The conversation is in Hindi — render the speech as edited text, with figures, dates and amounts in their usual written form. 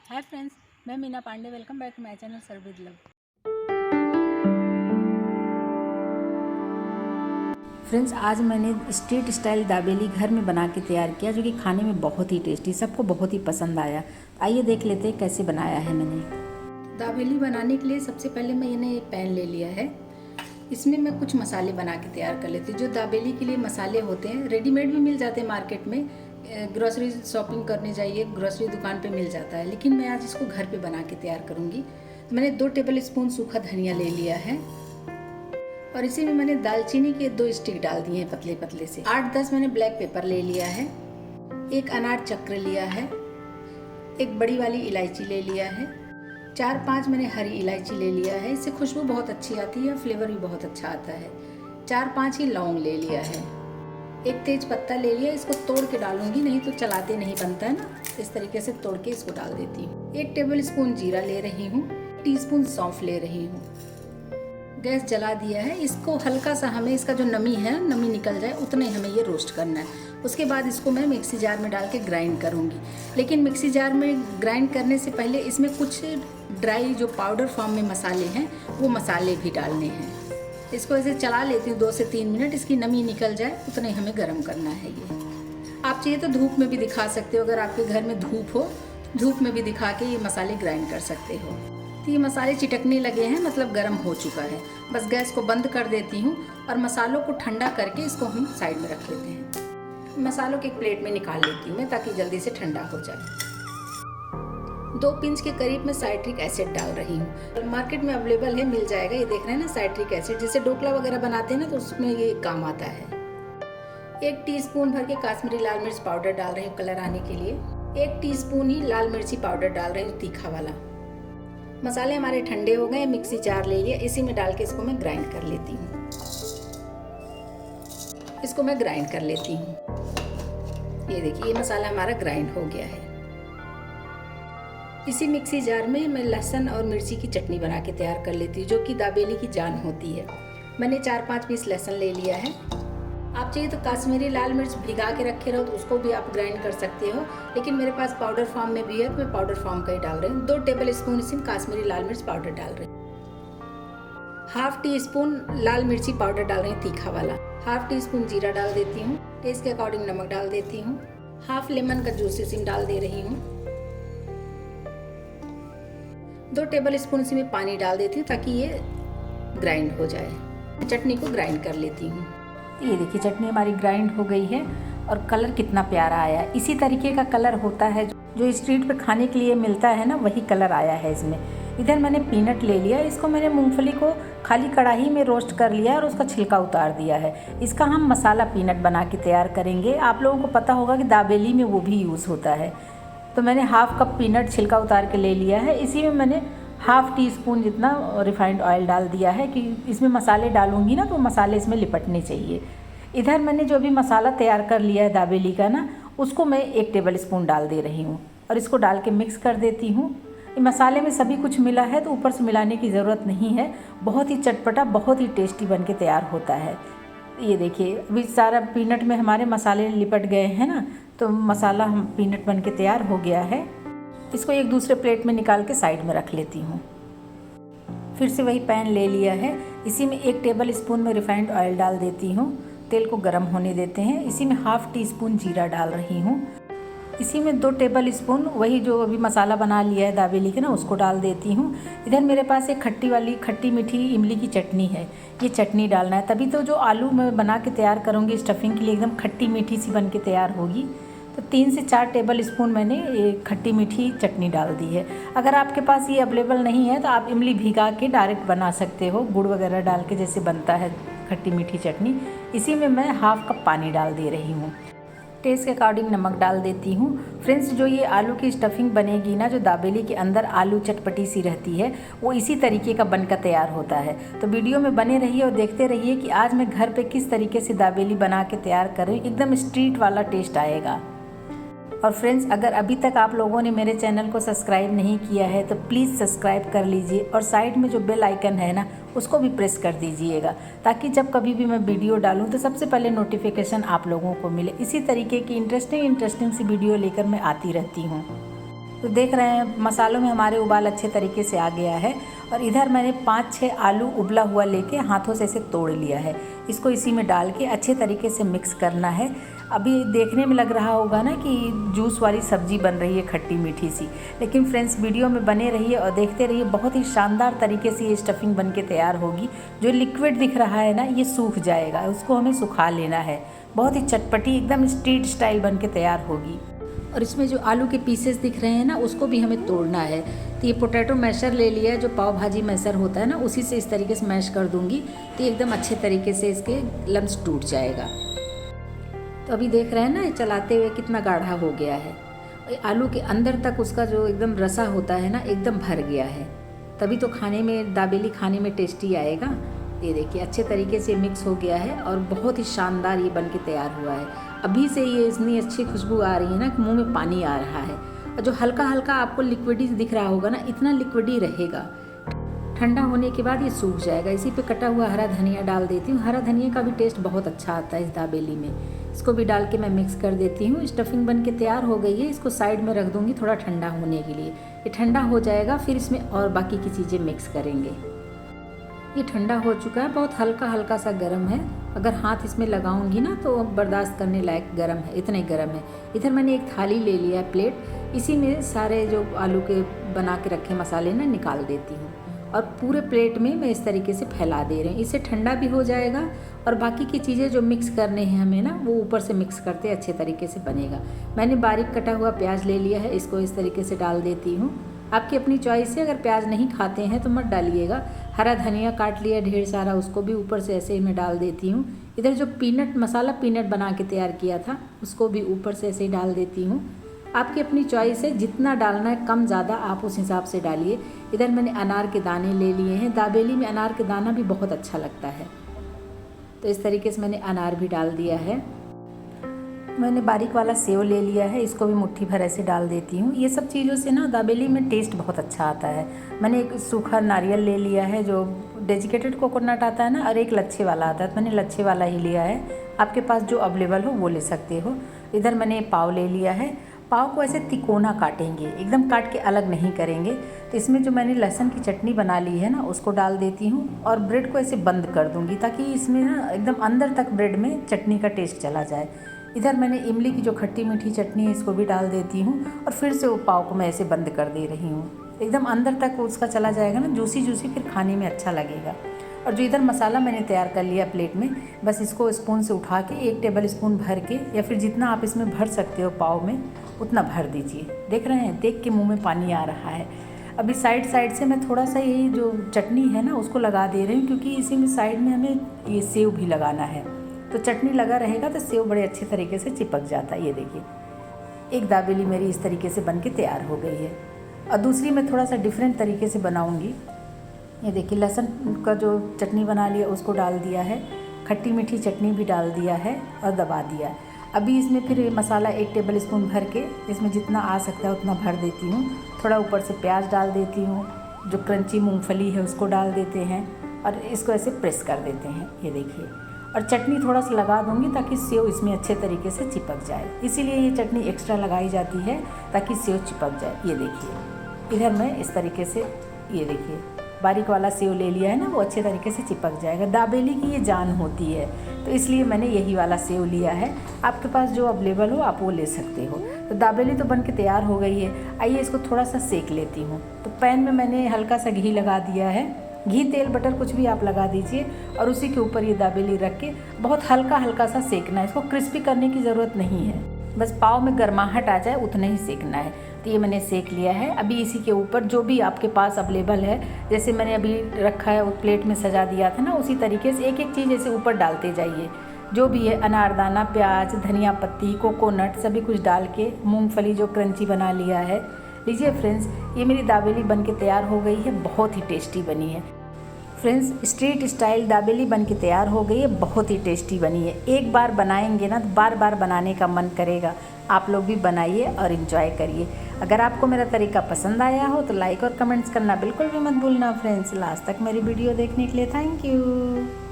हाय फ्रेंड्स, मैं Meena Pandey. Welcome back to my channel serve with love. Friends, आज मैंने स्ट्रीट स्टाइल दाबेली घर में बना के तैयार किया, जो कि खाने में बहुत ही टेस्टी, सबको बहुत ही पसंद आया। आइए देख लेते हैं कैसे बनाया है मैंने। दाबेली बनाने के लिए सबसे पहले मैंने एक पैन ले लिया है। इसमें मैं कुछ मसाले बना के तैयार कर लेती हूँ। जो दाबेली के लिए मसाले होते हैं रेडीमेड भी मिल जाते हैं मार्केट में, ग्रोसरी शॉपिंग करने जाइए ग्रोसरी दुकान पे मिल जाता है, लेकिन मैं आज इसको घर पे बना के तैयार करूँगी। तो मैंने 2 टेबल स्पून सूखा धनिया ले लिया है और इसी में मैंने दालचीनी के 2 स्टिक डाल दिए हैं पतले पतले से। 8-10 मैंने ब्लैक पेपर ले लिया है, एक अनार चक्र लिया है, एक बड़ी वाली इलायची ले लिया है, 4-5 मैंने हरी इलायची ले लिया है। इससे खुशबू बहुत अच्छी आती है, फ्लेवर भी बहुत अच्छा आता है। 4-5 ही लौंग ले लिया है, एक तेज पत्ता ले लिया। इसको तोड़ के डालूंगी, नहीं तो चलाते नहीं बनता है ना, इस तरीके से तोड़ के इसको डाल देती हूँ। 1 टेबल स्पून जीरा ले रही हूँ, टीस्पून सौंफ ले रही हूँ। गैस जला दिया है। इसको हल्का सा हमें इसका जो नमी है नमी निकल जाए उतना ही हमें ये रोस्ट करना है। उसके बाद इसको मैं मिक्सी जार में डाल के ग्राइंड करूँगी। लेकिन मिक्सी जार में ग्राइंड करने से पहले इसमें कुछ ड्राई जो पाउडर फॉर्म में मसाले हैं वो मसाले भी डालने हैं। इसको ऐसे चला लेती हूँ 2 से 3 मिनट, इसकी नमी निकल जाए उतना ही हमें गर्म करना है। ये आप चाहिए तो धूप में भी दिखा सकते हो, अगर आपके घर में धूप हो धूप में भी दिखा के ये मसाले ग्राइंड कर सकते हो। तो ये मसाले चिटकने लगे हैं, मतलब गर्म हो चुका है। बस गैस को बंद कर देती हूँ और मसालों को ठंडा करके इसको हम साइड में रख लेते हैं। मसालों के एक प्लेट में निकाल लेती हूँ मैं, ताकि जल्दी से ठंडा हो जाए। 2 पिंच के करीब मैं साइट्रिक एसिड डाल रही हूँ। मार्केट में अवेलेबल है, मिल जाएगा। ये देख रहे हैं ना साइट्रिक एसिड, जैसे ढोकला वगैरह बनाते हैं ना तो उसमें ये काम आता है। 1 टीस्पून भर के काश्मीरी लाल मिर्च पाउडर डाल रही हूँ कलर आने के लिए। 1 टीस्पून ही लाल मिर्ची पाउडर डाल रही हूँ तीखा वाला। मसाले हमारे ठंडे हो गए, मिक्सी जार ले लिया, इसी में डाल के इसको मैं ग्राइंड कर लेती हूँ। इसको मैं ग्राइंड कर लेती हूँ। ये देखिए, ये मसाला हमारा ग्राइंड हो गया है। इसी मिक्सी जार में मैं लहसुन और मिर्ची की चटनी बना के तैयार कर लेती हूँ, जो कि दाबेली की जान होती है। मैंने 4-5 पीस लहसुन ले लिया है। आप चाहिए तो काश्मीरी लाल मिर्च भिगा के रखे रहो तो उसको भी आप ग्राइंड कर सकते हो, लेकिन मेरे पास पाउडर फॉर्म में भी है तो मैं पाउडर फॉर्म का ही डाल रही हूँ। 2 टेबल स्पून इसमें काश्मीरी लाल मिर्च पाउडर डाल रही हूँ। 1/2 टीस्पून लाल मिर्ची पाउडर डाल रही हूँ तीखा वाला। 1/2 टीस्पून जीरा डाल देती हूँ। टेस्ट के अकॉर्डिंग नमक डाल देती हूँ। 1/2 लेमन का जूस इसमें डाल दे रही हूँ। 2 टेबल स्पून इसमें पानी डाल देती हूँ ताकि ये ग्राइंड हो जाए। चटनी को ग्राइंड कर लेती हूँ। ये देखिए, चटनी हमारी ग्राइंड हो गई है और कलर कितना प्यारा आया है। इसी तरीके का कलर होता है जो स्ट्रीट पे खाने के लिए मिलता है ना, वही कलर आया है इसमें। इधर मैंने पीनट ले लिया। इसको मैंने मूंगफली को खाली कढ़ाई में रोस्ट कर लिया और उसका छिलका उतार दिया है। इसका हम मसाला पीनट बना के तैयार करेंगे। आप लोगों को पता होगा कि दाबेली में वो भी यूज़ होता है। तो मैंने 1/2 कप पीनट छिलका उतार के ले लिया है। इसी में मैंने 1/2 टीस्पून जितना रिफाइंड ऑयल डाल दिया है कि इसमें मसाले डालूंगी ना तो मसाले इसमें लिपटने चाहिए। इधर मैंने जो भी मसाला तैयार कर लिया है दाबेली का ना, उसको मैं 1 टेबल स्पून डाल दे रही हूँ और इसको डाल के मिक्स कर देती हूँ। मसाले में सभी कुछ मिला है तो ऊपर से मिलाने की ज़रूरत नहीं है। बहुत ही चटपटा, बहुत ही टेस्टी बन के तैयार होता है। ये देखिए, अभी सारा पीनट में हमारे मसाले लिपट गए हैं ना, तो मसाला हम पीनट बन के तैयार हो गया है। इसको एक दूसरे प्लेट में निकाल के साइड में रख लेती हूँ। फिर से वही पैन ले लिया है। इसी में 1 टेबल स्पून में रिफाइंड ऑयल डाल देती हूँ। तेल को गर्म होने देते हैं। इसी में 1/2 टीस्पून जीरा डाल रही हूँ। इसी में 2 टेबल स्पून वही जो अभी मसाला बना लिया है दाबेली के ना, उसको डाल देती हूँ। इधर मेरे पास एक खट्टी मीठी इमली की चटनी है, ये चटनी डालना है, तभी तो जो आलू मैं बना के तैयार करूँगी स्टफिंग के लिए एकदम खट्टी मीठी सी बन के तैयार होगी। तो 3 से 4 टेबल स्पून मैंने ये खट्टी मीठी चटनी डाल दी है। अगर आपके पास ये अवेलेबल नहीं है तो आप इमली भिगा के डायरेक्ट बना सकते हो, गुड़ वगैरह डाल के जैसे बनता है खट्टी मीठी चटनी। इसी में मैं 1/2 कप पानी डाल दे रही हूँ। टेस्ट के अकॉर्डिंग नमक डाल देती हूँ। फ्रेंड्स, जो ये आलू की स्टफिंग बनेगी ना, जो दाबेली के अंदर आलू चटपटी सी रहती है, वो इसी तरीके का बनकर तैयार होता है। तो वीडियो में बने रहिए और देखते रहिए कि आज मैं घर पे किस तरीके से दाबेली बना के तैयार कर रही हूँ। एकदम स्ट्रीट वाला टेस्ट आएगा। और फ्रेंड्स, अगर अभी तक आप लोगों ने मेरे चैनल को सब्सक्राइब नहीं किया है तो प्लीज़ सब्सक्राइब कर लीजिए और साइड में जो बेल आइकन है ना, उसको भी प्रेस कर दीजिएगा, ताकि जब कभी भी मैं वीडियो डालूं तो सबसे पहले नोटिफिकेशन आप लोगों को मिले। इसी तरीके की इंटरेस्टिंग सी वीडियो लेकर मैं आती रहती हूँ। तो देख रहे हैं मसालों में हमारे उबाल अच्छे तरीके से आ गया है। और इधर मैंने 5-6 आलू उबला हुआ लेके हाथों से इसे तोड़ लिया है। इसको इसी में डाल के अच्छे तरीके से मिक्स करना है। अभी देखने में लग रहा होगा ना कि जूस वाली सब्ज़ी बन रही है खट्टी मीठी सी, लेकिन फ्रेंड्स वीडियो में बने रहिए और देखते रहिए। बहुत ही शानदार तरीके से ये स्टफिंग बन के तैयार होगी। जो लिक्विड दिख रहा है ना, ये सूख जाएगा, उसको हमें सुखा लेना है। बहुत ही चटपटी एकदम स्ट्रीट स्टाइल बन के तैयार होगी। और इसमें जो आलू के पीसेस दिख रहे हैं ना, उसको भी हमें तोड़ना है। तो ये पोटैटो मैशर ले लिया है, जो पाव भाजी मैशर होता है ना, उसी से इस तरीके से मैश कर दूंगी तो एकदम अच्छे तरीके से इसके लम्स टूट जाएगा। तो अभी देख रहे हैं ना, चलाते हुए कितना गाढ़ा हो गया है। आलू के अंदर तक उसका जो एकदम रसा होता है ना, एकदम भर गया है। तभी तो खाने में, दाबेली खाने में टेस्टी आएगा। ये देखिए अच्छे तरीके से मिक्स हो गया है और बहुत ही शानदार ये बन के तैयार हुआ है। अभी से ये इतनी अच्छी खुशबू आ रही है ना कि मुंह में पानी आ रहा है। और जो हल्का हल्का आपको लिक्विडी दिख रहा होगा ना, इतना लिक्विडी रहेगा। ठंडा होने के बाद ये सूख जाएगा। इसी पे कटा हुआ हरा धनिया डाल देती हूँ। हरा धनिया का भी टेस्ट बहुत अच्छा आता है इस दाबेली में। इसको भी डाल के मैं मिक्स कर देती हूँ। स्टफिंग बन के तैयार हो गई है। इसको साइड में रख दूँगी थोड़ा ठंडा होने के लिए। ये ठंडा हो जाएगा, फिर इसमें और बाकी की चीज़ें मिक्स करेंगे। ये ठंडा हो चुका है, बहुत हल्का हल्का सा गर्म है। अगर हाथ इसमें लगाऊंगी ना तो बर्दाश्त करने लायक गर्म है, इतना ही गर्म है। इधर मैंने एक थाली ले लिया है, प्लेट। इसी में सारे जो आलू के बना के रखे मसाले ना निकाल देती हूँ और पूरे प्लेट में मैं इस तरीके से फैला दे रही हूँ। इससे ठंडा भी हो जाएगा और बाकी की चीज़ें जो मिक्स करने हैं हमें ना, वो ऊपर से मिक्स करते अच्छे तरीके से बनेगा। मैंने बारीक कटा हुआ प्याज ले लिया है, इसको इस तरीके से डाल देती हूँ। आपकी अपनी चॉइस है, अगर प्याज नहीं खाते हैं तो मत डालिएगा। हरा धनिया काट लिया ढेर सारा, उसको भी ऊपर से ऐसे ही मैं डाल देती हूँ। इधर जो मसाला पीनट बना के तैयार किया था, उसको भी ऊपर से ऐसे ही डाल देती हूँ। आपकी अपनी चॉइस है, जितना डालना है कम ज़्यादा आप उस हिसाब से डालिए। इधर मैंने अनार के दाने ले लिए हैं। दाबेली में अनार के दाना भी बहुत अच्छा लगता है, तो इस तरीके से मैंने अनार भी डाल दिया है। मैंने बारीक वाला सेव ले लिया है, इसको भी मुट्ठी भर ऐसे डाल देती हूँ। ये सब चीज़ों से ना दाबेली में टेस्ट बहुत अच्छा आता है। मैंने एक सूखा नारियल ले लिया है, जो डेजिकेटेड कोकोनट आता है ना, और एक लच्छे वाला आता है, तो मैंने लच्छे वाला ही लिया है। आपके पास जो अवेलेबल हो वो ले सकते हो। इधर मैंने पाव ले लिया है। पाव को ऐसे तिकोना काटेंगे, एकदम काट के अलग नहीं करेंगे। तो इसमें जो मैंने लहसुन की चटनी बना ली है ना, उसको डाल देती हूँ और ब्रेड को ऐसे बंद कर दूँगी, ताकि इसमें ना एकदम अंदर तक ब्रेड में चटनी का टेस्ट चला जाए। इधर मैंने इमली की जो खट्टी मीठी चटनी है, इसको भी डाल देती हूँ और फिर से वो पाव को मैं ऐसे बंद कर दे रही हूँ। एकदम अंदर तक उसका चला जाएगा ना, जूसी जूसी, फिर खाने में अच्छा लगेगा। और जो इधर मसाला मैंने तैयार कर लिया प्लेट में, बस इसको स्पून से उठा के 1 टेबल स्पून भर के, या फिर जितना आप इसमें भर सकते हो पाव में उतना भर दीजिए। देख रहे हैं, देख के मुँह में पानी आ रहा है। अभी साइड से मैं थोड़ा सा यही जो चटनी है ना, उसको लगा दे रही हूँ, क्योंकि इसी में साइड में हमें ये सेव भी लगाना है। तो चटनी लगा रहेगा तो सेव बड़े अच्छे तरीके से चिपक जाता है। ये देखिए, एक दाबेली मेरी इस तरीके से बन के तैयार हो गई है। और दूसरी मैं थोड़ा सा डिफरेंट तरीके से बनाऊंगी। ये देखिए, लहसुन का जो चटनी बना लिया उसको डाल दिया है, खट्टी मीठी चटनी भी डाल दिया है और दबा दिया। अभी इसमें फिर मसाला 1 टेबल स्पून भर के, इसमें जितना आ सकता है उतना भर देती हूँ। थोड़ा ऊपर से प्याज डाल देती हूँ, जो क्रंची मूँगफली है उसको डाल देते हैं और इसको ऐसे प्रेस कर देते हैं। ये देखिए, और चटनी थोड़ा सा लगा दूंगी ताकि सेव इसमें अच्छे तरीके से चिपक जाए। इसीलिए ये चटनी एक्स्ट्रा लगाई जाती है, ताकि सेव चिपक जाए। ये देखिए, इधर मैं इस तरीके से, ये देखिए बारीक वाला सेव ले लिया है ना, वो अच्छे तरीके से चिपक जाएगा। दाबेली की ये जान होती है, तो इसलिए मैंने यही वाला सेव लिया है। आपके पास जो अवेलेबल हो आप वो ले सकते हो। तो दाबेली तो बन के तैयार हो गई है। आइए इसको थोड़ा सा सेक लेती हूँ। तो पैन में मैंने हल्का सा घी लगा दिया है। घी, तेल, बटर कुछ भी आप लगा दीजिए और उसी के ऊपर ये दाबेली रख के बहुत हल्का हल्का सा सेकना है। इसको क्रिस्पी करने की ज़रूरत नहीं है, बस पाव में गर्माहट आ जाए उतना ही सेकना है। तो ये मैंने सेक लिया है। अभी इसी के ऊपर जो भी आपके पास अवेलेबल है, जैसे मैंने अभी रखा है वो प्लेट में सजा दिया था ना, उसी तरीके से एक एक चीज़ ऐसे ऊपर डालते जाइए। जो भी है, अनारदाना, प्याज, धनिया पत्ती, कोकोनट, सभी कुछ डाल के, मूँगफली जो क्रंची बना लिया है। लीजिए फ्रेंड्स, ये मेरी दाबेली बन के तैयार हो गई है। बहुत ही टेस्टी बनी है फ्रेंड्स। स्ट्रीट स्टाइल दाबेली बन के तैयार हो गई है, बहुत ही टेस्टी बनी है। एक बार बनाएंगे ना तो बार बार बनाने का मन करेगा। आप लोग भी बनाइए और इन्जॉय करिए। अगर आपको मेरा तरीका पसंद आया हो तो लाइक और कमेंट्स करना बिल्कुल भी मत भूलना फ्रेंड्स। लास्ट तक मेरी वीडियो देखने के लिए थैंक यू।